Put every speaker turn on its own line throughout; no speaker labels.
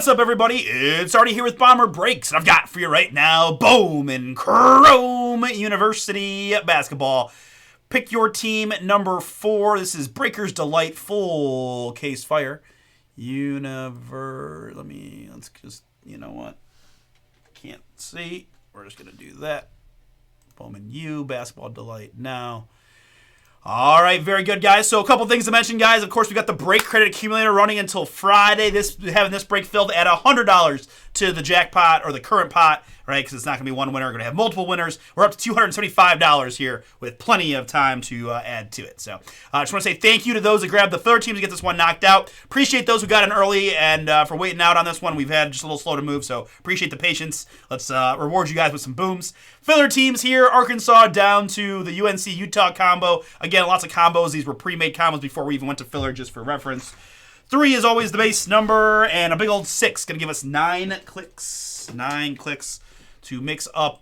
What's up, everybody? It's Artie here with Bomber Breaks, and I've got for you right now Bowman Chrome University basketball. Pick your team number 4. This is Breaker's Delight full case fire. Let's just, you know what? Can't see. We're just going to do that. Bowman U, Basketball Delight now. All right, very good, guys. So a couple things to mention, guys. Of course, we got the break credit accumulator running until Friday. Having this break filled at $100 to the jackpot or the current pot, right? Because it's not going to be one winner. We're going to have multiple winners. We're up to $275 here with plenty of time to add to it. So I just want to say thank you to those that grabbed the third team to get this one knocked out. Appreciate those who got in early and for waiting out on this one. We've had just a little slow to move, so appreciate the patience. Let's reward you guys with some booms. Filler teams here, Arkansas down to the UNC-Utah combo. Again, lots of combos. These were pre-made combos before we even went to filler, just for reference. 3 is always the base number, and a big old 6 going to give us 9 clicks. 9 clicks to mix up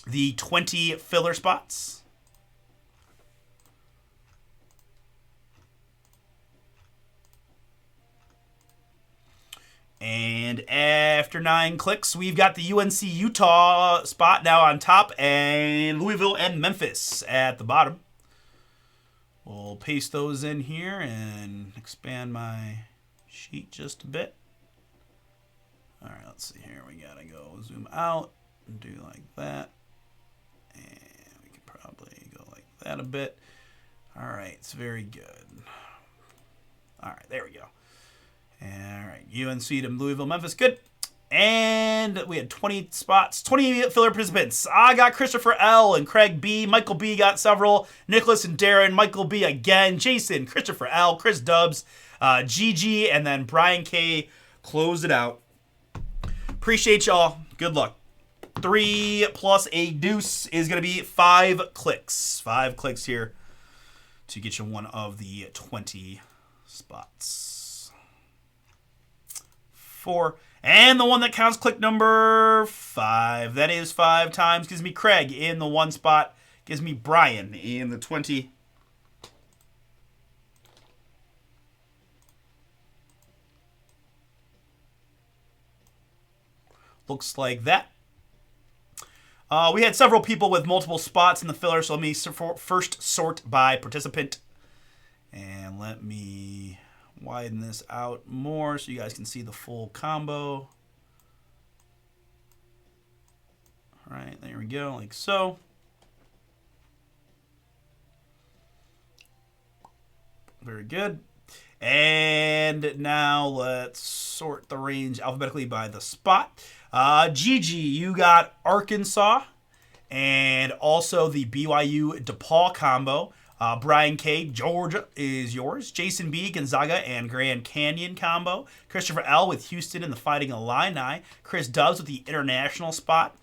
the 20 filler spots. And after 9 clicks, we've got the UNC-Utah spot now on top, and Louisville and Memphis at the bottom. We'll paste those in here and expand my sheet just a bit. All right, let's see here. We got to go zoom out and do like that. And we can probably go like that a bit. All right, it's very good. All right, there we go. All right, UNC to Louisville, Memphis, good. And we had 20 spots, 20 filler participants. I got Christopher L. and Craig B. Michael B. got several. Nicholas and Darren. Michael B. again. Jason, Christopher L. Chris Dubs, GG, and then Brian K. closed it out. Appreciate y'all. Good luck. 3 plus a deuce is going to be 5 clicks. 5 clicks here to get you one of the 20 spots. 4. And the one that counts, click number 5. That is 5 times. Gives me Craig in the 1 spot. Gives me Brian in the 20. Looks like that. We had several people with multiple spots in the filler, so let me first sort by participant. And let me widen this out more so you guys can see the full combo. All right, there we go, like so. Very good. And now let's sort the range alphabetically by the spot. Gigi, you got Arkansas and also the BYU DePaul combo. Brian K, Georgia is yours. Jason B, Gonzaga and Grand Canyon combo. Christopher L with Houston and the Fighting Illini. Chris Dubs with the international spot.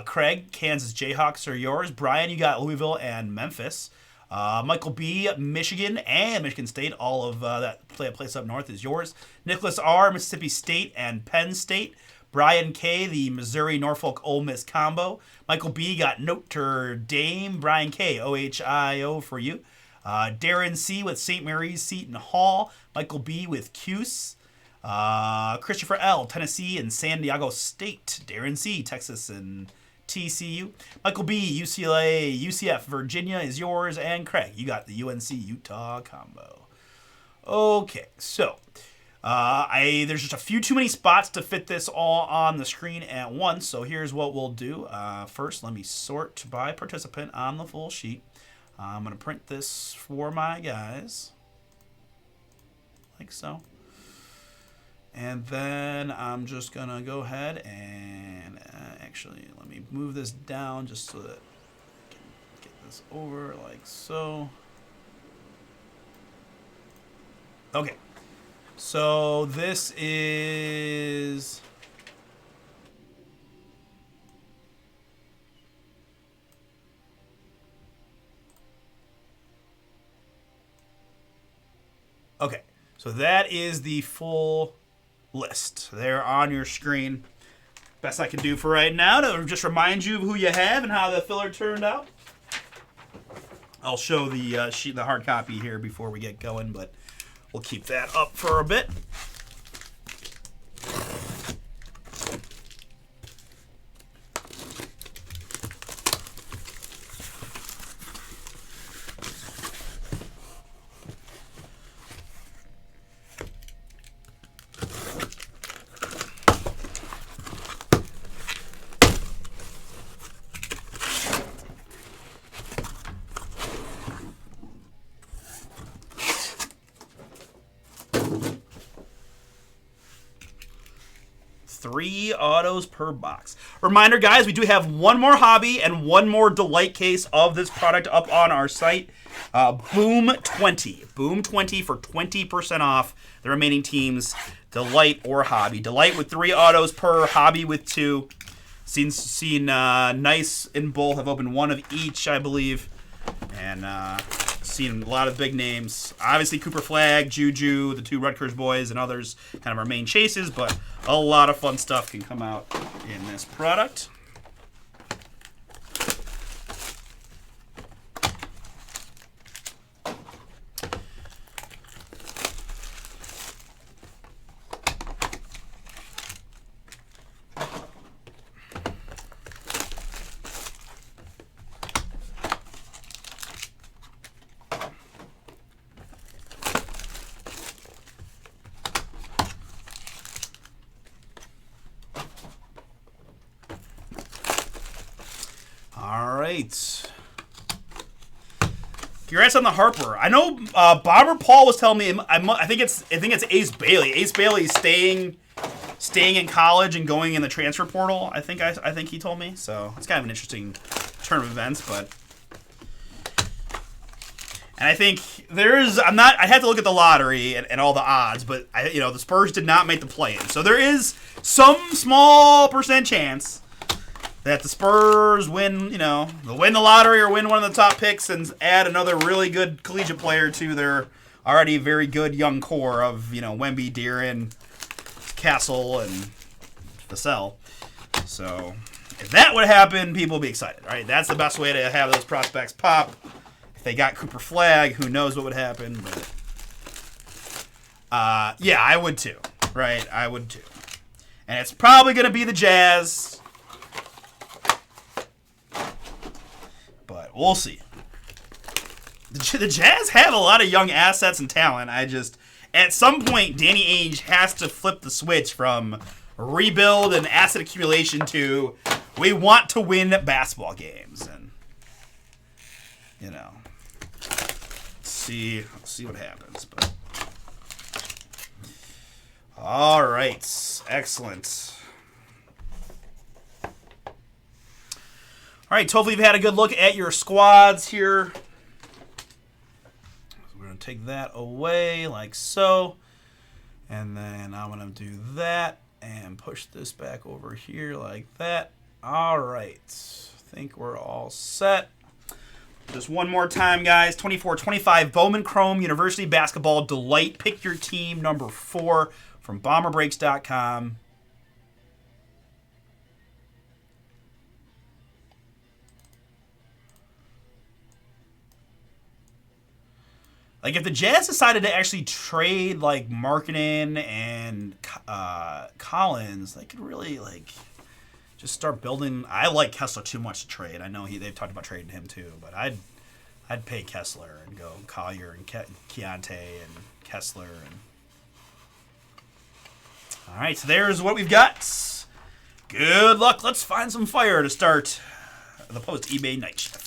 Craig, Kansas Jayhawks are yours. Brian, you got Louisville and Memphis. Michael B, Michigan and Michigan State. All of that place up north is yours. Nicholas R, Mississippi State and Penn State. Brian K, the Missouri-Norfolk Ole Miss combo. Michael B got Notre Dame. Brian K, OHIO for you. Darren C with St. Mary's Seton Hall. Michael B with Cuse. Christopher L, Tennessee and San Diego State. Darren C, Texas and TCU. Michael B, UCLA, UCF, Virginia is yours. And Craig, you got the UNC-Utah combo. Okay, so there's just a few too many spots to fit this all on the screen at once. So here's what we'll do. First, let me sort by participant on the full sheet. I'm going to print this for my guys, like so. And then I'm just going to go ahead and actually let me move this down just so that I can get this over like so. Okay. So this is okay. So that is the full list there on your screen. Best I can do for right now to just remind you of who you have and how the filler turned out. I'll show the sheet, the hard copy here before we get going, but we'll keep that up for a bit. 3 autos per box. Reminder, guys, we do have one more hobby and one more delight case of this product up on our site. Boom 20. Boom 20 for 20% off the remaining teams, delight or hobby. Delight with 3 autos per, hobby with 2. Seen Nice in both. I've opened one of each, I believe. And seen a lot of big names. Obviously, Cooper Flagg, Juju, the 2 Rutgers boys, and others kind of our main chases. But a lot of fun stuff can come out in this product. All right. Congrats on the Harper. I know Bomber Paul was telling me. I think it's Ace Bailey. Ace Bailey staying in college and going in the transfer portal. I think he told me. So it's kind of an interesting turn of events, but. And I think I had to look at the lottery and all the odds, but the Spurs did not make the play-in. So there is some small percent chance that the Spurs win, they'll win the lottery or win one of the top picks and add another really good collegiate player to their already very good young core of, Wemby, De'Aaron, Castle, and Vassell. So if that would happen, people would be excited, right? That's the best way to have those prospects pop. If they got Cooper Flagg, who knows what would happen. But yeah, I would too, right? I would too. And it's probably going to be the Jazz. But we'll see. The Jazz have a lot of young assets and talent. At some point, Danny Ainge has to flip the switch from rebuild and asset accumulation to we want to win basketball games. And, see what happens. But all right. Excellent. All right, hopefully you've had a good look at your squads here. So we're going to take that away like so. And then I'm going to do that and push this back over here like that. All right. I think we're all set. Just one more time, guys. 24-25 Bowman Chrome University Basketball Delight. Pick your team number 4 from BomberBreaks.com. Like, if the Jazz decided to actually trade, like, Markkanen and Collins, they could really, just start building. I like Kessler too much to trade. I know they've talked about trading him, too. But I'd pay Kessler and go Collier and Keontae and Kessler. All right, so there's what we've got. Good luck. Let's find some fire to start the post-eBay night shift.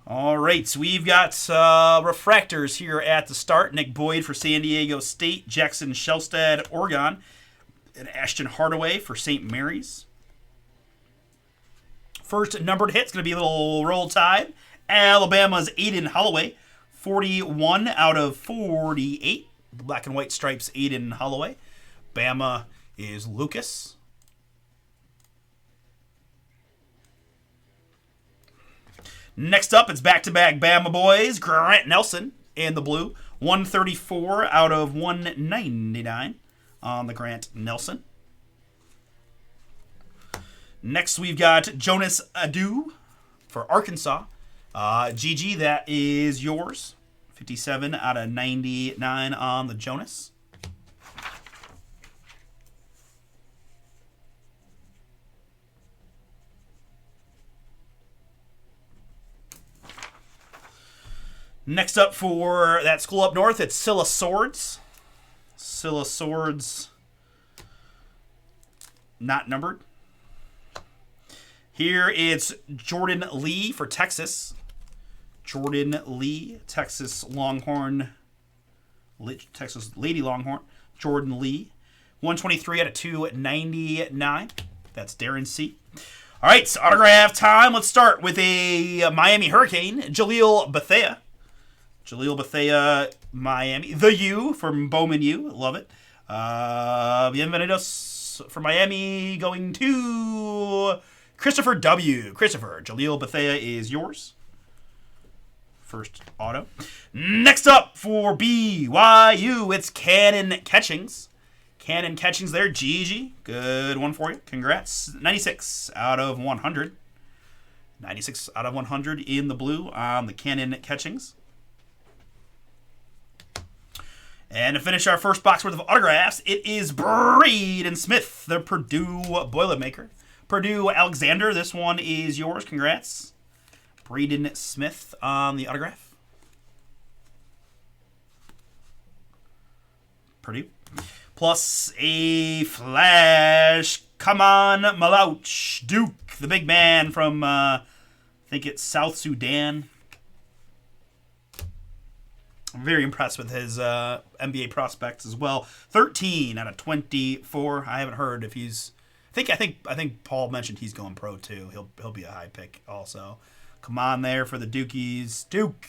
All right, so we've got refractors here at the start. Nick Boyd for San Diego State, Jackson Shelstad, Oregon, and Ashton Hardaway for St. Mary's. First numbered hit's going to be a little roll tide. Alabama's Aiden Holloway, 41 out of 48. Black and white stripes, Aiden Holloway. Bama is Lucas. Next up, it's back-to-back Bama boys. Grant Nelson in the blue. 134 out of 199 on the Grant Nelson. Next, we've got Jonas Adu for Arkansas. Gigi, that is yours. 57 out of 99 on the Jonas. Next up for that school up north, it's Scylla Swords. Scylla Swords, not numbered. Here it's Jordan Lee for Texas. Jordan Lee, Texas Longhorn Texas Lady Longhorn, Jordan Lee. 123 out of 299. That's Darren C. All right, so autograph time. Let's start with a Miami Hurricane, Jaleel Bethea. Jaleel Bethea, Miami. The U from Bowman U. Love it. Bienvenidos for Miami going to Christopher W. Christopher, Jaleel Bethea is yours. First auto. Next up for BYU, it's Cannon Catchings. Cannon Catchings there, GG. Good one for you. Congrats. 96 out of 100. 96 out of 100 in the blue on the Cannon Catchings. And to finish our first box worth of autographs, it is Braden Smith, the Purdue Boilermaker. Purdue Alexander, this one is yours. Congrats. Braden Smith on the autograph. Purdue. Plus a flash. Come on, Malouch. Duke, the big man from, I think it's South Sudan. I'm very impressed with his NBA prospects as well. 13 out of 24. I haven't heard if he's. I think Paul mentioned he's going pro too. He'll be a high pick also. Come on there for the Dukies. Duke.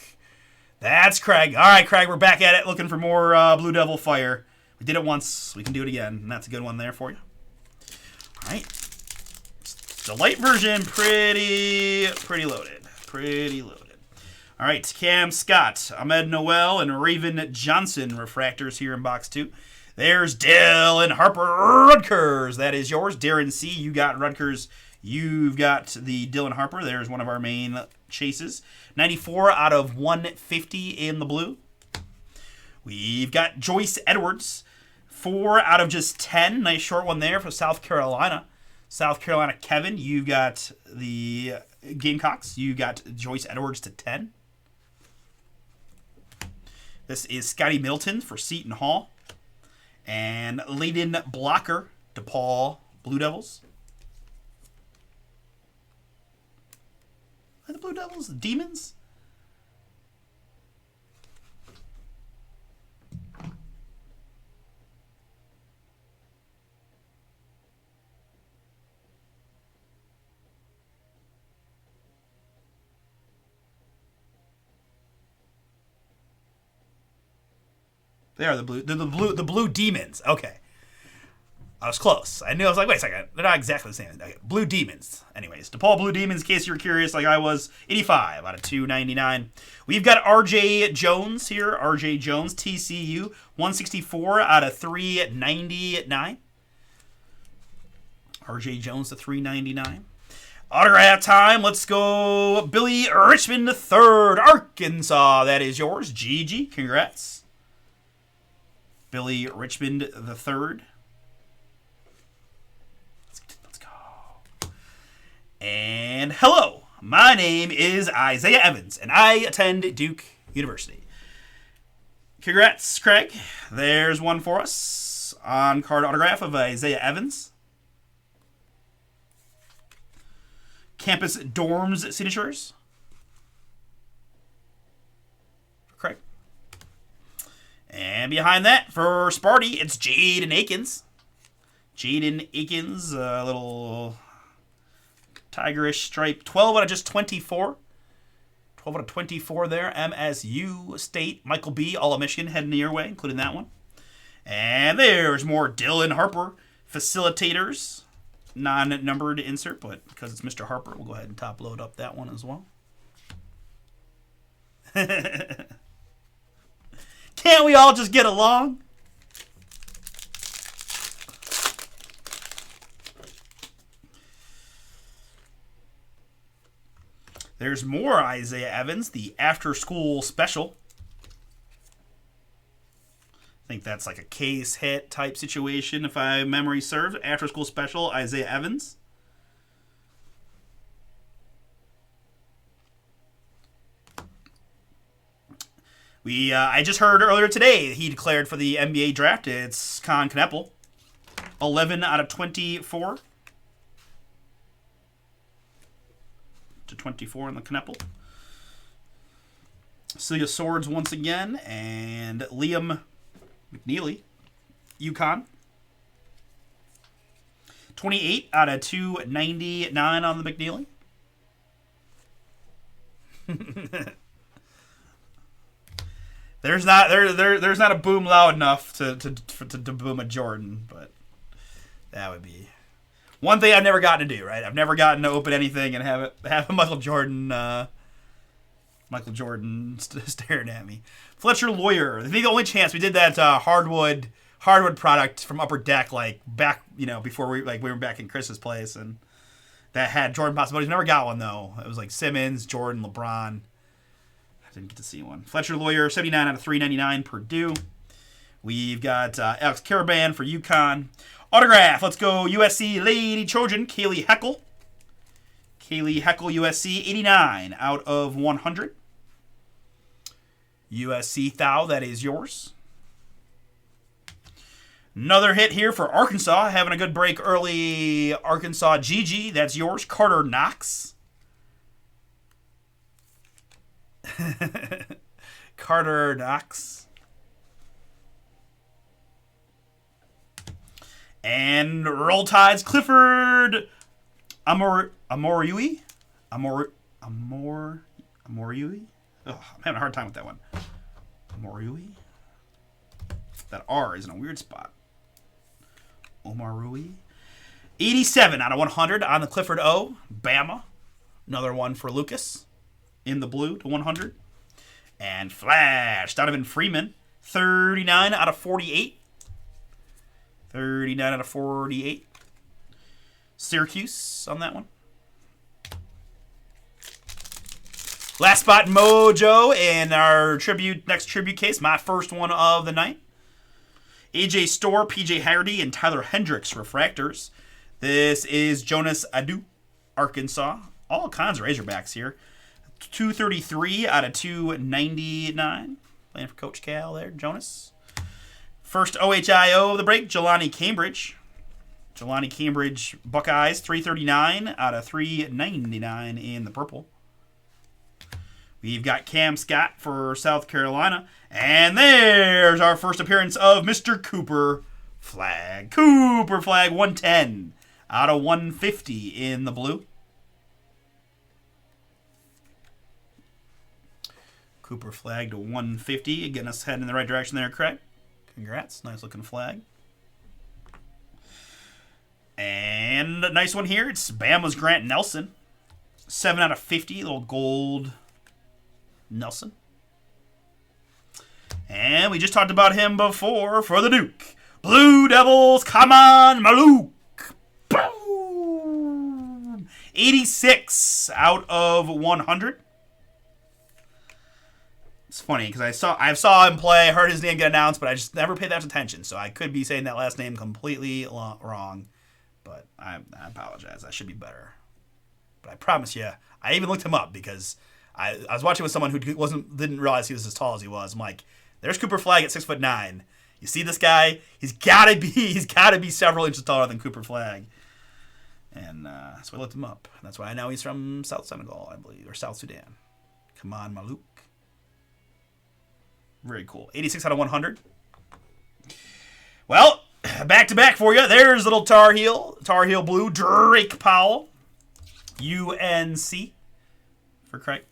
That's Craig. All right, Craig, we're back at it, looking for more Blue Devil fire. We did it once. We can do it again, and that's a good one there for you. All right. The light version, pretty loaded. Pretty loaded. All right, Cam Scott, Ahmed Noel, and Raven Johnson refractors here in box 2. There's Dylan Harper, Rutgers. That is yours. Darren C., you got Rutgers. You've got the Dylan Harper. There's one of our main chases. 94 out of 150 in the blue. We've got Joyce Edwards. 4 out of just 10. Nice short one there for South Carolina. South Carolina Kevin, you got the Gamecocks. You got Joyce Edwards to 10. This is Scotty Milton for Seton Hall. And Layden Blocker, DePaul Blue Devils. Are the Blue Devils Demons? They are the blue. They're the blue demons. Okay, I was close. I knew. I was like, wait a second. They're not exactly the same. Okay. Blue demons. Anyways, DePaul Blue Demons. In case you were curious, like I was, 85 out of 299. We've got R.J. Jones here. R.J. Jones, TCU, 164 out of 399. R.J. Jones to 399. Autograph time. Let's go. Billy Richmond III, Arkansas. That is yours. GG. Congrats. Billy Richmond III. Let's go. And hello, my name is Isaiah Evans, and I attend Duke University. Congrats, Craig. There's one for us. On-card autograph of Isaiah Evans. Campus dorms signatures. Craig. And behind that, for Sparty, it's Jaden Akins. Jaden Akins, a little tigerish stripe. 12 out of just 24. 12 out of 24 there. MSU State. Michael B., all of Michigan, heading your way, including that one. And there's more Dylan Harper. Facilitators. Non-numbered insert, but because it's Mr. Harper, we'll go ahead and top load up that one as well. Can't we all just get along? There's more Isaiah Evans, the after-school special. I think that's like a case hit type situation, if my memory serves. After-school special, Isaiah Evans. I just heard earlier today he declared for the NBA draft. It's Con Kneppel. 11 out of 24. To 24 in the Kneppel. Celia Swords once again. And Liam McNeely, UConn. 28 out of 299 on the McNeely. There's not a boom loud enough to boom a Jordan, but that would be one thing I've never gotten to do. Right, I've never gotten to open anything and have a Michael Jordan staring at me. Fletcher Lawyer. I think the only chance we did that hardwood product from Upper Deck back before we were back in Chris's place, and that had Jordan possibilities. Never got one though. It was like Simmons, Jordan, LeBron. I didn't get to see one. Fletcher Lawyer, 79 out of 399, Purdue. We've got Alex Caravan for UConn. Autograph. Let's go USC Lady Trojan, Kaylee Heckle. Kaylee Heckle, USC, 89 out of 100. USC Thou, that is yours. Another hit here for Arkansas. Having a good break early. Arkansas Gigi, that's yours. Carter Knox. Carter Knox. And Roll Tides Clifford Amoriui. Amoriui? Oh, I'm having a hard time with that one. Amoriui? That R is in a weird spot. Omarui. 87 out of 100 on the Clifford O. Bama. Another one for Lucas. In the blue to 100. And Flash. Donovan Freeman. 39 out of 48. 39 out of 48. Syracuse on that one. Last spot Mojo in our next tribute case. My first one of the night. AJ Storr, PJ Hardy, and Tyler Hendricks refractors. This is Jonas Adu, Arkansas. All kinds of Razorbacks here. 233 out of 299. Playing for Coach Cal there, Jonas. First OHIO of the break, Jelani Cambridge. Jelani Cambridge Buckeyes, 339 out of 399 in the purple. We've got Cam Scott for South Carolina. And there's our first appearance of Mr. Cooper Flag. Cooper Flag, 110 out of 150 in the blue. Cooper Flag to 150. Getting us heading in the right direction there, Craig. Congrats. Nice looking flag. And a nice one here. It's Bama's Grant Nelson. 7 out of 50. Little gold Nelson. And we just talked about him before for the Duke. Blue Devils, come on, Maluk. Boom! 86 out of 100. It's funny because I saw him play, heard his name get announced, but I just never paid that much attention. So I could be saying that last name completely wrong, but I apologize. I should be better. But I promise you, I even looked him up because I was watching with someone who didn't realize he was as tall as he was. I'm like, there's Cooper Flag at 6'9". You see this guy? He's gotta be several inches taller than Cooper Flag. And so I looked him up. And that's why I know he's from South Senegal, I believe, or South Sudan. Come on, Maluk. Very cool. 86 out of 100. Well, back to back for you. There's little Tar Heel Blue, Drake Powell, UNC for Craig.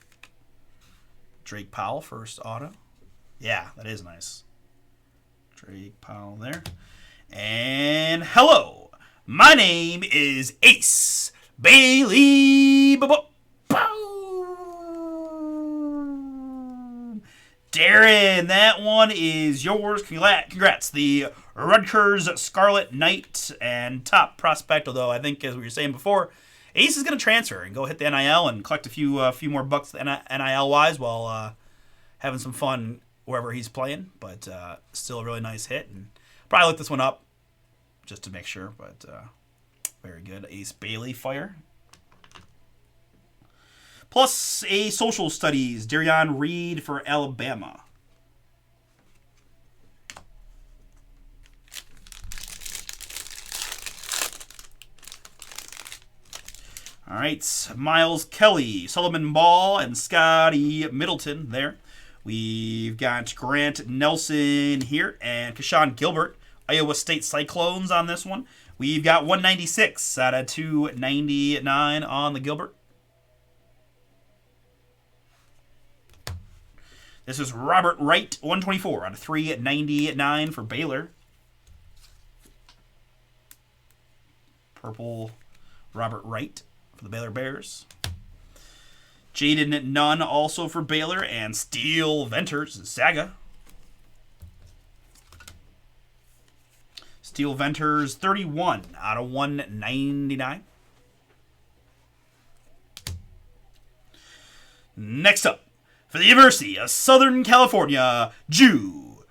Drake Powell, first auto. Yeah, that is nice. Drake Powell there. And hello, my name is Ace Bailey. Darren, that one is yours. Congrats. The Rutgers Scarlet Knight and top prospect, although I think, as we were saying before, Ace is going to transfer and go hit the NIL and collect a few more bucks NIL-wise while having some fun wherever he's playing. But still a really nice hit. And probably look this one up just to make sure. But very good. Ace Bailey fire. Plus a social studies, Darion Reed for Alabama. All right, Miles Kelly, Sullivan Ball, and Scotty Middleton there. We've got Grant Nelson here and Keshawn Gilbert, Iowa State Cyclones on this one. We've got 196 out of 299 on the Gilbert. This is Robert Wright, 124 out of 399 for Baylor. Purple Robert Wright for the Baylor Bears. Jaden Nunn also for Baylor, and Steel Venters, Zaga. Steel Venters, 31 out of 199. Next up, for the University of Southern California, Jew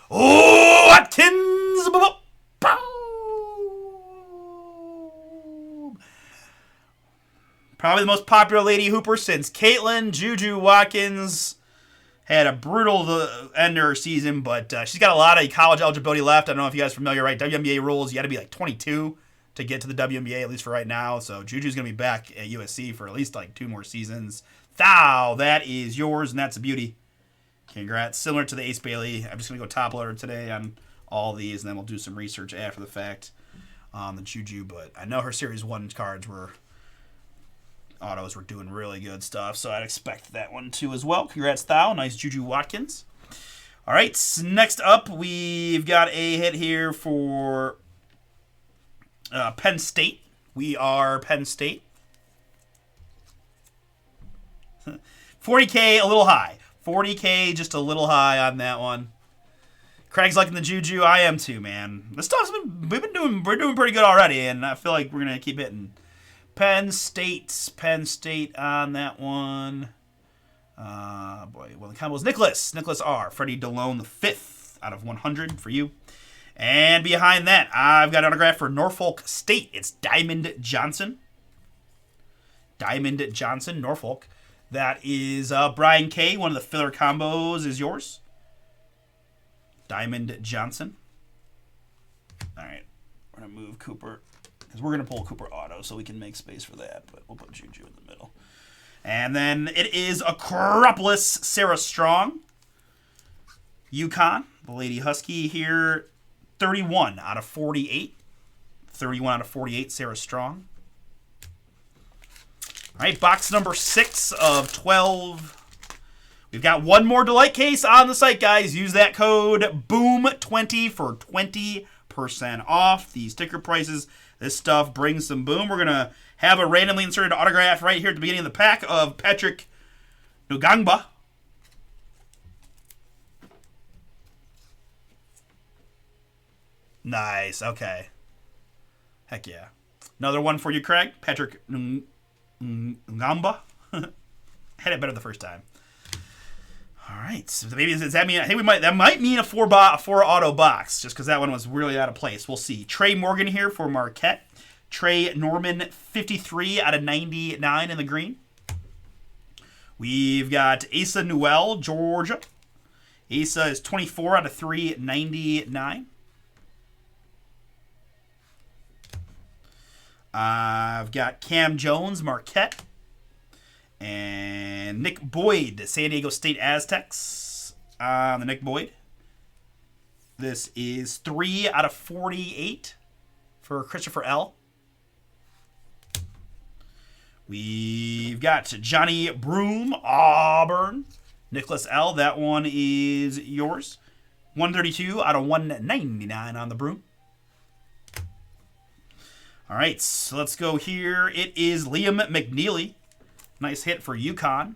Watkins. Probably the most popular Lady Hooper since Caitlin. Juju Watkins had a brutal end of her season, but she's got a lot of college eligibility left. I don't know if you guys are familiar, right? WNBA rules, you got to be like 22 to get to the WNBA, at least for right now. So Juju's going to be back at USC for at least like 2 more seasons. Thou, that is yours, and that's a beauty. Congrats. Similar to the Ace Bailey. I'm just going to go top loader today on all these, and then we'll do some research after the fact on the Juju. But I know her Series 1 cards were... autos were doing really good stuff, so I'd expect that one too as well. Congrats, Thou. Nice Juju Watkins. All right, next up, we've got a hit here for Penn State. We are Penn State. 40K, a little high. 40K, just a little high on that one. Craig's liking the Juju. I am too, man. This stuff's we're doing pretty good already, and I feel like we're gonna keep hitting. Penn State on that one. Boy, well, the combo's Nicholas R. Freddie DeLone, the 5th out of 100 for you. And behind that, I've got an autograph for Norfolk State. It's Diamond Johnson, Norfolk. That is Brian K. One of the filler combos is yours. Diamond Johnson. All right, we're going to move Cooper. Because we're going to pull Cooper Auto so we can make space for that. But we'll put Juju in the middle. And then it is Acropolis Sarah Strong. UConn, the Lady Husky here. 31 out of 48. 31 out of 48, Sarah Strong. All right, box number 6 of 12. We've got one more Delight case on the site, guys. Use that code BOOM20 for 20% off the sticker prices. This stuff brings some boom. We're going to have a randomly inserted autograph right here at the beginning of the pack of Patrick Ngangba. Nice. Okay. Heck yeah. Another one for you, Craig. Patrick Ngangba. Had it better the first time. All right. So maybe does that mean? I think that might mean a 4 auto box, just because that one was really out of place. We'll see. Trey Morgan here for Marquette. Trey Norman, 53 out of 99 in the green. We've got Asa Newell, Georgia. Asa is 24 out of 399. I've got Cam Jones, Marquette. And Nick Boyd, San Diego State Aztecs. The Nick Boyd. This is 3 out of 48 for Christopher L. We've got Johnny Broom, Auburn. Nicholas L. That one is yours. 132 out of 199 on the Broom. All right, so let's go here. It is Liam McNeely. Nice hit for UConn.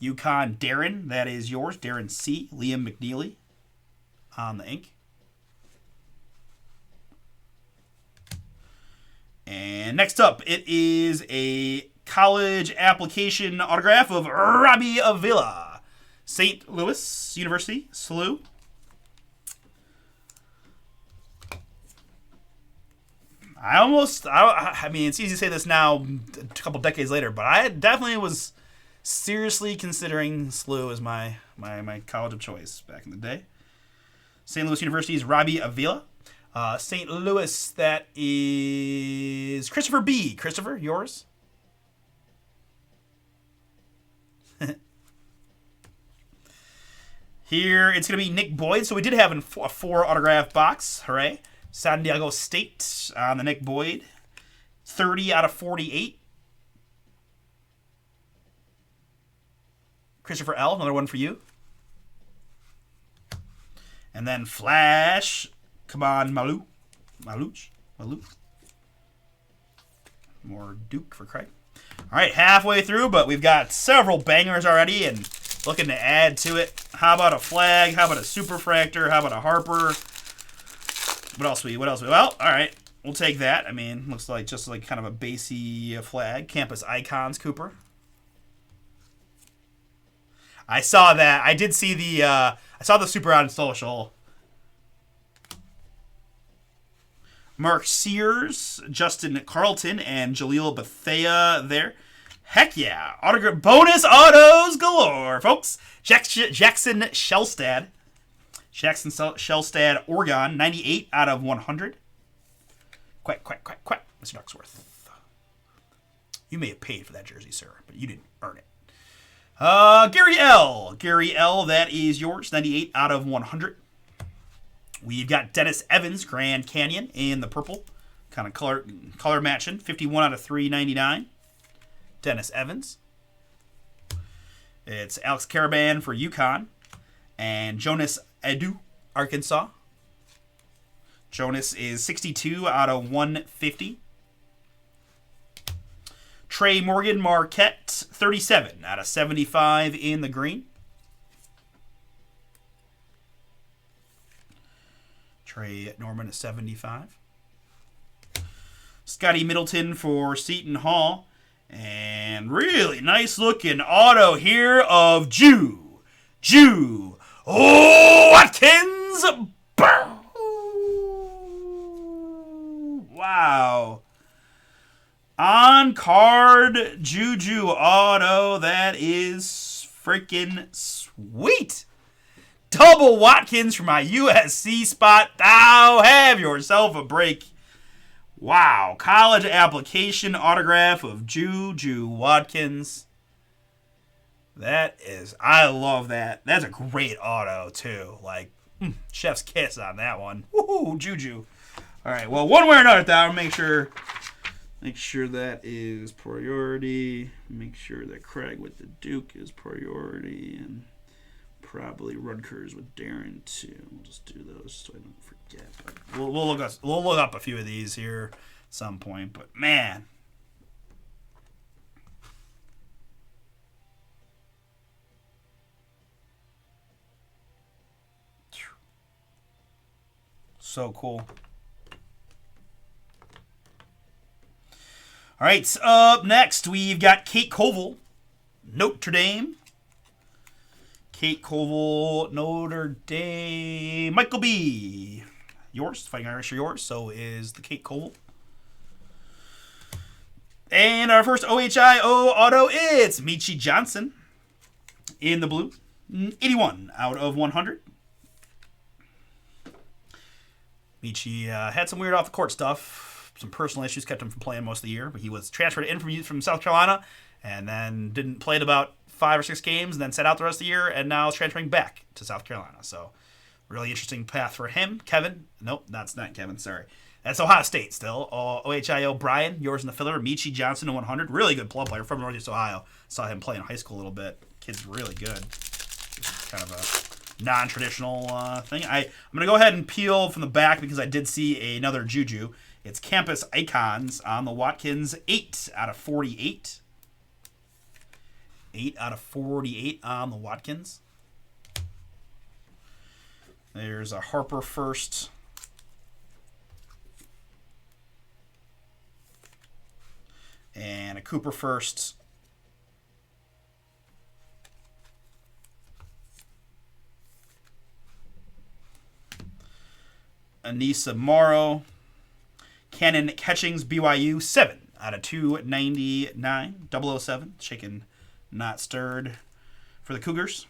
UConn Darren, that is yours. Darren C. Liam McNeely on the ink. And next up, it is a college application autograph of Robbie Avila. St. Louis University, SLU. I mean, it's easy to say this now, a couple decades later, but I definitely was seriously considering SLU as my college of choice back in the day. St. Louis University's Robbie Avila. St. Louis, that is Christopher B. Christopher, yours? Here, it's going to be Nick Boyd. So we did have a 4 autograph box. Hooray. San Diego State on the Nick Boyd. 30 out of 48. Christopher L., another one for you. And then Flash. Come on, Maluch. More Duke for Craig. All right, halfway through, but we've got several bangers already and looking to add to it. How about a flag? How about a superfractor? How about a Harper? What else? Well, all right, we'll take that. I mean, looks like just like kind of a basey flag. Campus Icons, Cooper. I saw that. I did see the. I saw the super on social. Mark Sears, Justin Carlton, and Jaleel Bethea there. Heck yeah. Autograph bonus autos galore, folks. Jackson Shellstad. Oregon, 98 out of 100. Quack. Mr. Ducksworth. You may have paid for that jersey, sir, but you didn't earn it. Gary L. That is yours, 98 out of 100. We've got Dennis Evans, Grand Canyon, in the purple. Kind of color matching. 51 out of 399. Dennis Evans. It's Alex Caravan for UConn. And Jonas Edu, Arkansas. Jonas is 62 out of 150. Trey Morgan, Marquette, 37 out of 75 in the green. Trey Norman is 75. Scotty Middleton for Seton Hall. And really nice looking auto here of Jew Watkins. Wow. On card Juju auto. That is freaking sweet. Double Watkins for my USC spot. Thou have yourself a break. Wow. College application autograph of Juju Watkins. That is, I love that. That's a great auto, too. Like, chef's kiss on that one. Woohoo, Juju. All right, well, one way or another, though, make sure that is priority. Make sure that Craig with the Duke is priority. And probably Rutgers with Darren too. We'll just do those so I don't forget. But we'll look up a few of these here at some point. But man, so cool. All right, up next we've got Kate Koval, Notre Dame. Kate Koval, Notre Dame. Michael B. Yours. Fighting Irish are yours. So is the Kate Koval. And our first OHIO auto, it's Michi Johnson in the blue. 81 out of 100. Michi had some weird off-the-court stuff. Some personal issues kept him from playing most of the year. But he was transferred in from South Carolina and then didn't play it about 5 or 6 games and then sat out the rest of the year and now is transferring back to South Carolina. So really interesting path for him. Kevin. Nope, that's not Kevin. Sorry. That's Ohio State still. OHIO Brian, yours in the filler. Michi Johnson in 100. Really good club player from Northeast Ohio. Saw him play in high school a little bit. Kid's really good. Just kind of a non-traditional thing. I'm going to go ahead and peel from the back because I did see another Juju. It's Campus Icons on the Watkins. 8 out of 48. 8 out of 48 on the Watkins. There's a Harper first. And a Cooper first. Anissa Morrow. Cannon Catchings, BYU, 7 out of 299. 007, shaken, not stirred for the Cougars.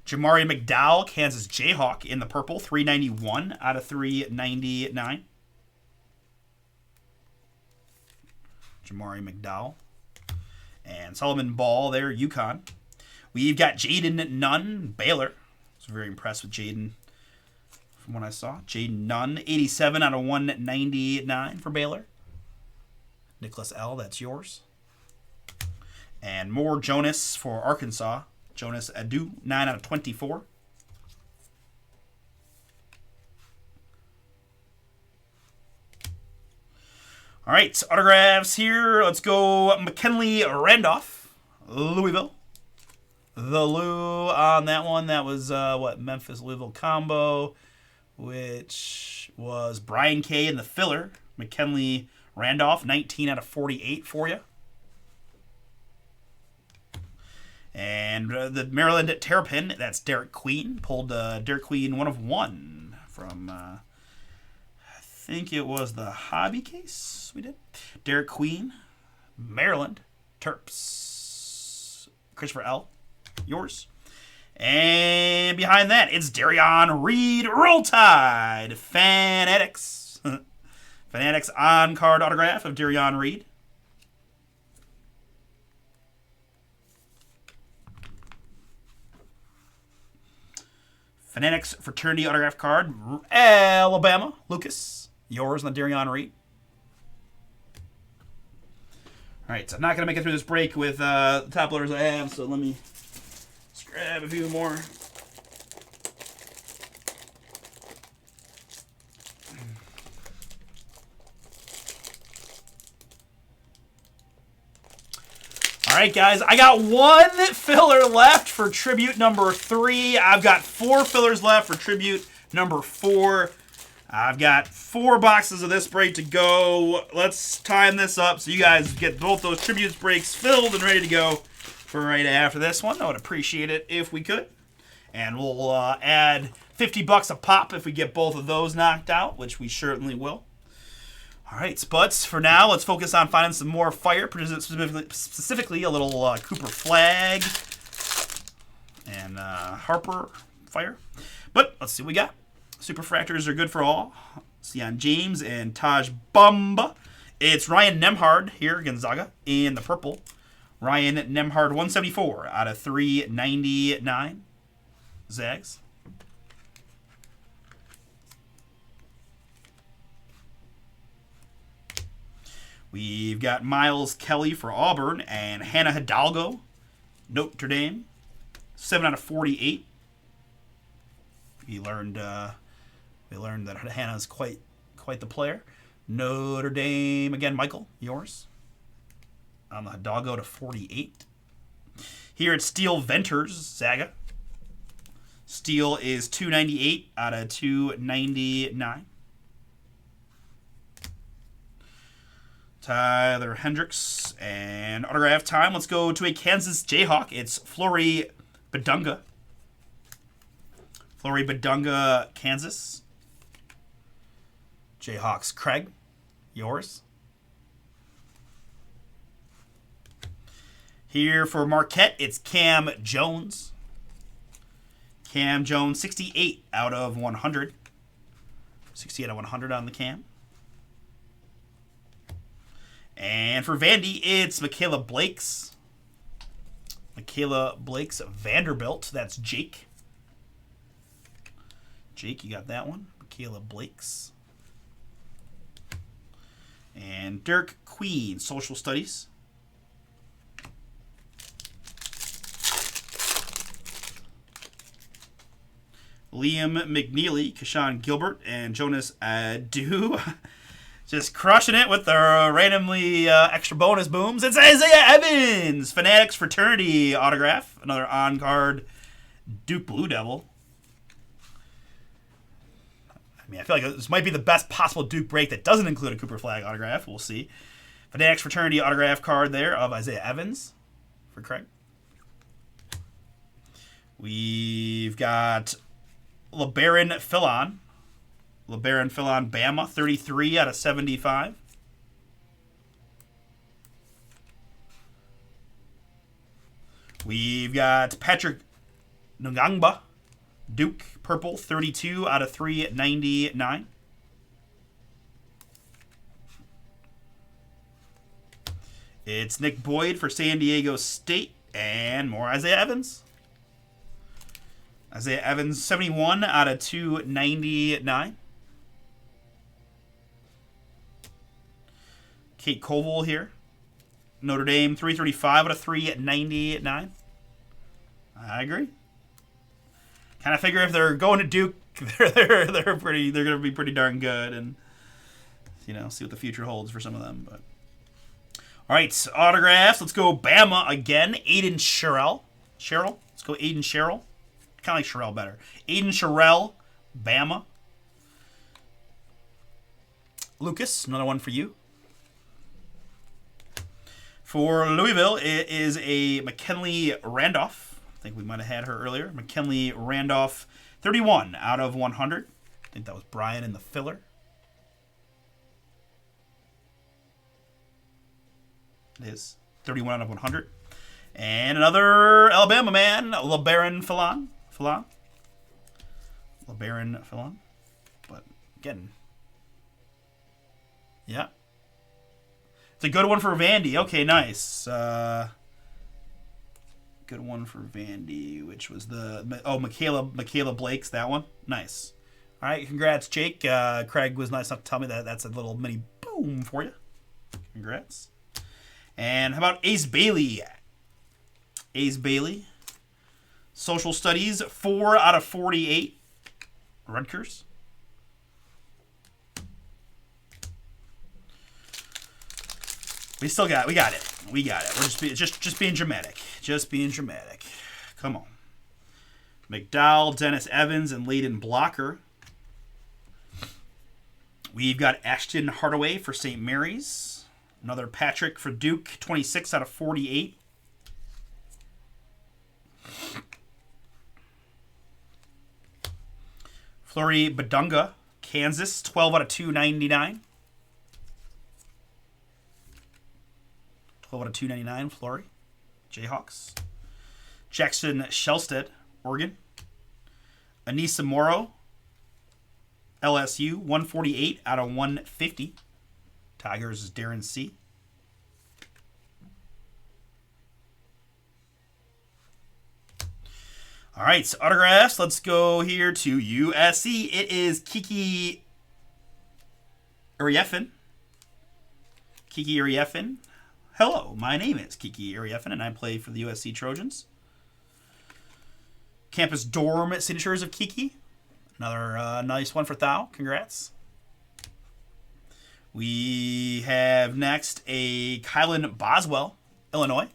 Jamari McDowell, Kansas Jayhawk in the purple, 391 out of 399. Jamari McDowell. And Solomon Ball there, UConn. We've got Jaden Nunn, Baylor. I was very impressed with Jaden from what I saw. Jaden Nunn, 87 out of 199 for Baylor. Nicholas L., that's yours. And more Jonas for Arkansas. Jonas Adu, 9 out of 24. All right, autographs here. Let's go McKinley Randolph, Louisville. The Lou on that one, that was Memphis-Louisville combo, which was Brian K. in the filler. McKinley Randolph, 19 out of 48 for you. And the Maryland Terrapin, that's Derek Queen. Pulled Derek Queen 1 of 1 from, I think it was the hobby case we did. Derek Queen, Maryland Terps. Christopher L., yours. And behind that, it's Darion Reed, Roll Tide, Fanatics. Fanatics on-card autograph of Darion Reed. Fanatics Fraternity autograph card, Alabama, Lucas. Yours on the Darion Reed. All right, so I'm not going to make it through this break with the top loaders I have, so let me just grab a few more. All right, guys, I got one filler left for Tribute number 3. I've got 4 fillers left for Tribute number 4. I've got 4 boxes of this break to go. Let's time this up so you guys get both those Tributes breaks filled and ready to go for right after this one. I would appreciate it if we could. And we'll add $50 a pop if we get both of those knocked out, which we certainly will. All right, Spuds, for now, let's focus on finding some more fire, specifically a little Cooper Flag and Harper fire. But let's see what we got. Superfractors are good for all. Sion James and Taj Bumba. It's Ryan Nemhard here, Gonzaga, in the purple. Ryan Nemhard, 174 out of 399. Zags. We've got Miles Kelly for Auburn and Hannah Hidalgo, Notre Dame, 7 out of 48. We learned that Hannah's quite the player. Notre Dame again, Michael, yours on the Hidalgo to 48. Here it's Steel Venters, Zaga. Steel is 298 out of 299. Tyler Hendricks. And autograph time. Let's go to a Kansas Jayhawk. It's Flory Badunga. Flory Badunga, Kansas. Jayhawks, Craig. Yours. Here for Marquette, it's Cam Jones. Cam Jones, 68 out of 100. 68 out of 100 on the Cam. And for Vandy, it's Michaela Blakes. Michaela Blakes, Vanderbilt. That's Jake. Jake, you got that one. Michaela Blakes. And Dirk Queen, Social Studies. Liam McNeely, Keshawn Gilbert, and Jonas Adu. Just crushing it with the randomly extra bonus booms. It's Isaiah Evans, Fanatics Fraternity autograph. Another on-card Duke Blue Devil. I mean, I feel like this might be the best possible Duke break that doesn't include a Cooper Flag autograph. We'll see. Fanatics Fraternity autograph card there of Isaiah Evans for Craig. We've got LeBaron Philon. LeBaron Philon, Bama, 33 out of 75. We've got Patrick Ngangba, Duke, purple, 32 out of 399. It's Nick Boyd for San Diego State, and more Isaiah Evans. Isaiah Evans, 71 out of 299. Kate Koval here. Notre Dame, 335 out of 399. I agree. Kind of figure if they're going to Duke, they're going to be pretty darn good, and you know, see what the future holds for some of them. But all right, autographs. Let's go Bama again. Aiden Sherrill. Let's go Aiden Sherrill. Kind of like Sherrill better. Aiden Sherrill, Bama. Lucas, another one for you. For Louisville, it is a McKinley Randolph. I think we might have had her earlier. McKinley Randolph, 31 out of 100. I think that was Brian in the filler. It is 31 out of 100. And another Alabama man, LeBaron Philon. LeBaron Philon. But again, yeah. It's a good one for Vandy. Okay, nice. Good one for Vandy, which was Michaela Blake's, that one. Nice. All right, congrats, Jake. Craig was nice enough to tell me that that's a little mini boom for you. Congrats. And how about Ace Bailey? Social Studies, 4 out of 48. Rutgers. We got it. We're just being dramatic. Come on. McDowell, Dennis Evans, and Layden Blocker. We've got Ashton Hardaway for St. Mary's. Another Patrick for Duke, 26 out of 48. Flurry Badunga, Kansas, 12 out of 299. 12 out of 299, Flurry. Jayhawks. Jackson Shelstead, Oregon. Anissa Morrow, LSU, 148 out of 150. Tigers is Darren C. All right, so autographs. Let's go here to USC. It is Kiki Uriefin. Hello, my name is Kiki Uriefin, and I play for the USC Trojans. Campus dorm signatures of Kiki. Another nice one for Thao. Congrats. We have next a Kylan Boswell, Illinois.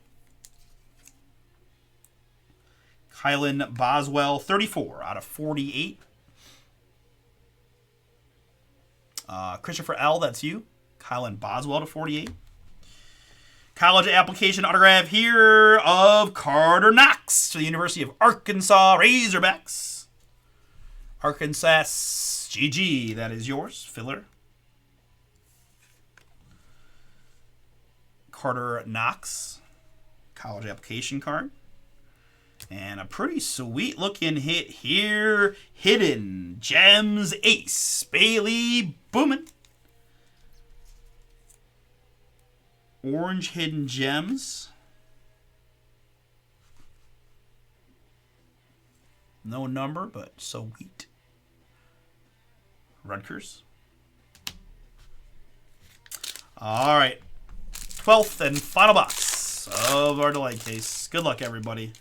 Kylan Boswell, 34 out of 48. Christopher L., that's you. Kylan Boswell to 48. College application autograph here of Carter Knox to the University of Arkansas Razorbacks. Arkansas GG, that is yours. Filler. Carter Knox. College application card. And a pretty sweet looking hit here. Hidden Gems Ace. Bailey Bowman. Orange Hidden Gems. No number, but sweet. Rutgers. All right. 12th and final box of our delay case. Good luck, everybody.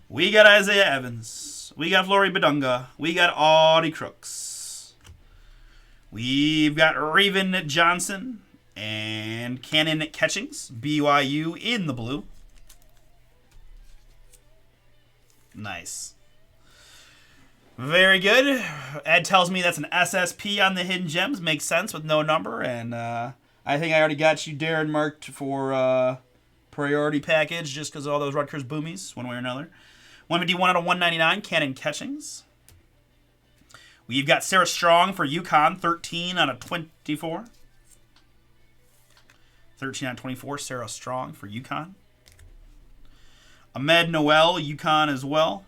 We got Isaiah Evans. We got Flurry Badunga. We got Audie Crooks. We've got Raven Johnson and Cannon Catchings. BYU in the blue. Nice. Very good. Ed tells me that's an SSP on the Hidden Gems. Makes sense with no number. And I think I already got you, Darren, marked for priority package just because of all those Rutgers boomies, one way or another. 151 out of 199, Cannon Catchings. We've got Sarah Strong for UConn, 13 out of 24. 13 out of 24, Sarah Strong for UConn. Ahmed Noel, UConn as well.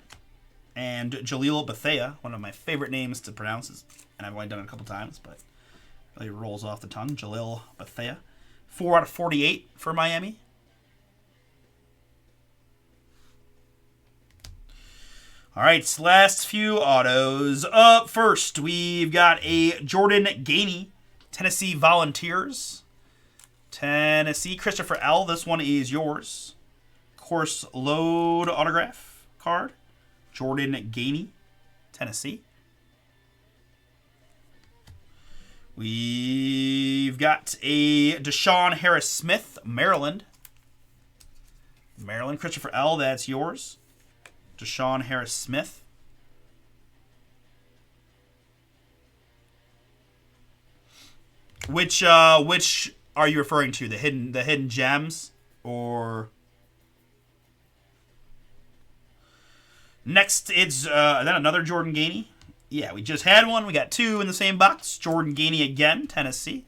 And Jaleel Bethea, one of my favorite names to pronounce, and I've only done it a couple times, but it really rolls off the tongue. Jaleel Bethea. 4 out of 48 for Miami. All right, last few autos. Up first, we've got a Jordan Gainey, Tennessee Volunteers. Tennessee, Christopher L. This one is yours. Course load autograph card. Jordan Gainey, Tennessee. We've got a Deshaun Harris-Smith, Maryland. Maryland, Christopher L., that's yours. Deshaun Harris-Smith. Which are you referring to? The hidden gems, or next? It's then another Jordan Gainey. Yeah, we just had one. We got two in the same box. Jordan Gainey again, Tennessee.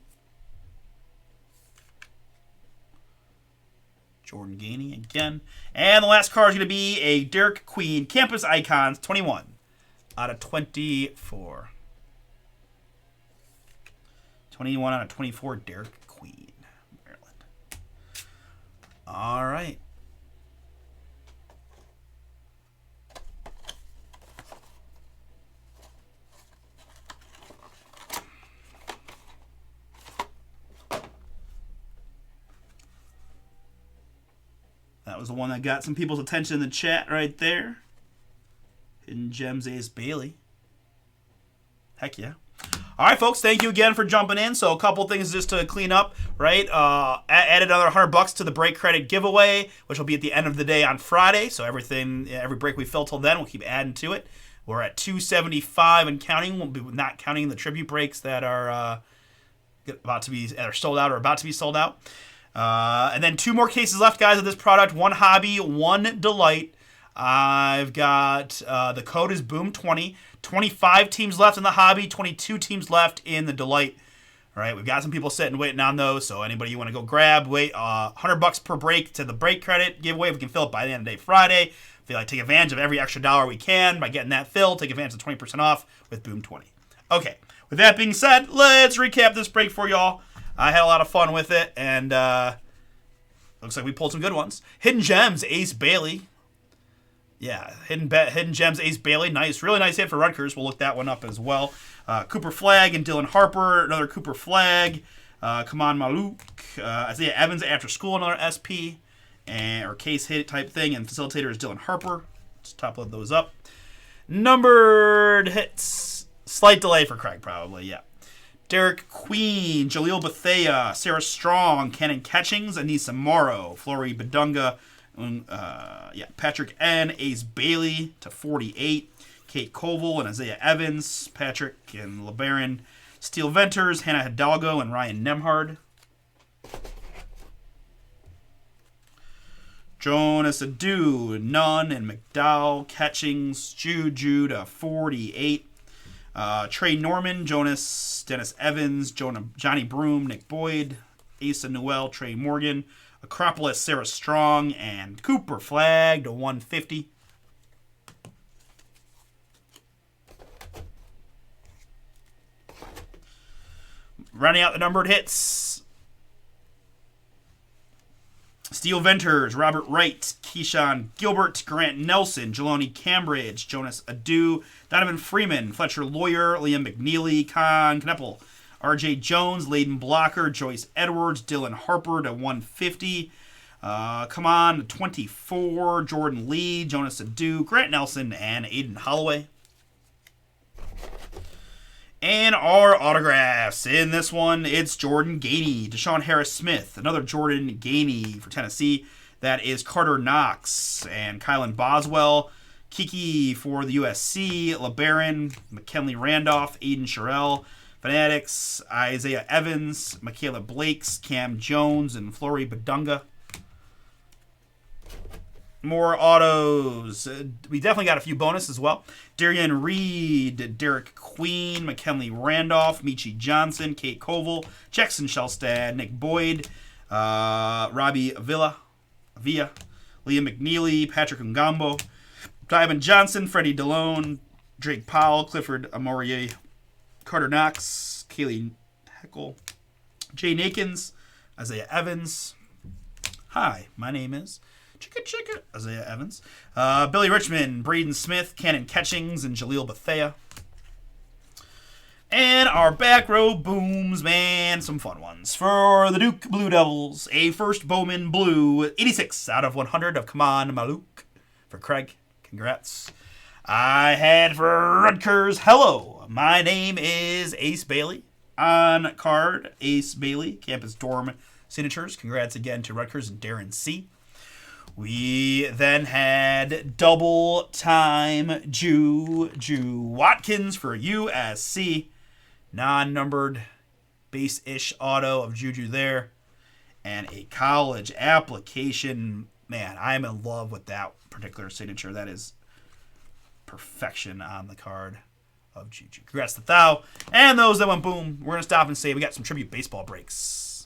Jordan Gainey again. And the last card is going to be a Derek Queen Campus Icons 21 out of 24. 21 out of 24, Derek Queen, Maryland. All right. That was the one that got some people's attention in the chat right there. Hidden Gems Ace Bailey. Heck yeah. All right, folks, thank you again for jumping in. So a couple things just to clean up, right? Added another $100 to the break credit giveaway, which will be at the end of the day on Friday. So every break we fill till then, we'll keep adding to it. We're at 275 and counting. We'll be not counting the tribute breaks that are sold out or about to be sold out. And then 2 more cases left, guys, of this product. 1 hobby, 1 delight. I've got the code is Boom20. 25 teams left in the hobby, 22 teams left in the delight. All right, we've got some people sitting waiting on those. So anybody you want to go grab, wait, $100 per break to the break credit giveaway. We can fill it by the end of the day Friday. Feel like take advantage of every extra dollar we can by getting that filled. Take advantage of 20% off with Boom20. Okay, with that being said, let's recap this break for y'all. I had a lot of fun with it, and looks like we pulled some good ones. Hidden Gems, Ace Bailey. Yeah, Hidden Gems, Ace Bailey. Nice, really nice hit for Rutgers. We'll look that one up as well. Cooper Flag and Dylan Harper, another Cooper Flag. Kaman Maluk. Isaiah Evans after school, another SP. Or case hit type thing. And facilitator is Dylan Harper. Let's top load those up. Numbered hits. Slight delay for Craig, probably, yeah. Derek Queen, Jaleel Bethea, Sarah Strong, Cannon Catchings, Anissa Morrow, Flory Badunga, Patrick N, Ace Bailey to 48, Kate Koval and Isaiah Evans, Patrick and LeBaron, Steel Venters, Hannah Hidalgo and Ryan Nemhard. Jonas Adu, Nunn and McDowell, Catchings, Juju to 48. Trey Norman, Jonas, Dennis Evans, Johnny Broom, Nick Boyd, Asa Newell, Trey Morgan, Acropolis, Sarah Strong, and Cooper Flag to 150. Running out the numbered hits. Steel Venters, Robert Wright, Keyshawn Gilbert, Grant Nelson, Jeloni Cambridge, Jonas Adu, Donovan Freeman, Fletcher Lawyer, Liam McNeely, Con Kneppel, RJ Jones, Layden Blocker, Joyce Edwards, Dylan Harper to 150. Come on, 24, Jordan Lee, Jonas Adu, Grant Nelson, and Aiden Holloway. And our autographs. In this one, it's Jordan Gainey, Deshaun Harris-Smith, another Jordan Gainey for Tennessee. That is Carter Knox and Kylan Boswell. Kiki for the USC, LeBaron, McKinley Randolph, Aiden Sherrill, Fanatics, Isaiah Evans, Michaela Blakes, Cam Jones, and Flory Badunga. More autos. We definitely got a few bonus as well. Darian Reed, Derek Queen, McKinley Randolph, Michi Johnson, Kate Koval, Jackson Shelstad, Nick Boyd, Robbie Villa, Liam McNeely, Patrick Ngambo, Diamond Johnson, Freddie DeLone, Drake Powell, Clifford Amorie, Carter Knox, Kaylee Heckle, Jay Nakins, Isaiah Evans. Hi, my name is Chicka. Isaiah Evans. Billy Richmond, Braden Smith, Cannon Catchings, and Jaleel Bethea. And our back row booms, man, some fun ones. For the Duke Blue Devils, a first Bowman Blue, 86 out of 100 of Kaman Maluk. For Craig, congrats. I had for Rutgers, hello, my name is Ace Bailey. On card, Ace Bailey, Campus Dorm signatures. Congrats again to Rutgers and Darren C. We then had double time Jew Watkins for USC. Non-numbered base-ish auto of Juju there. And a college application. Man, I'm in love with that particular signature. That is perfection on the card of Juju. Congrats to Thou. And those that went boom, we're going to stop and say we got some tribute baseball breaks.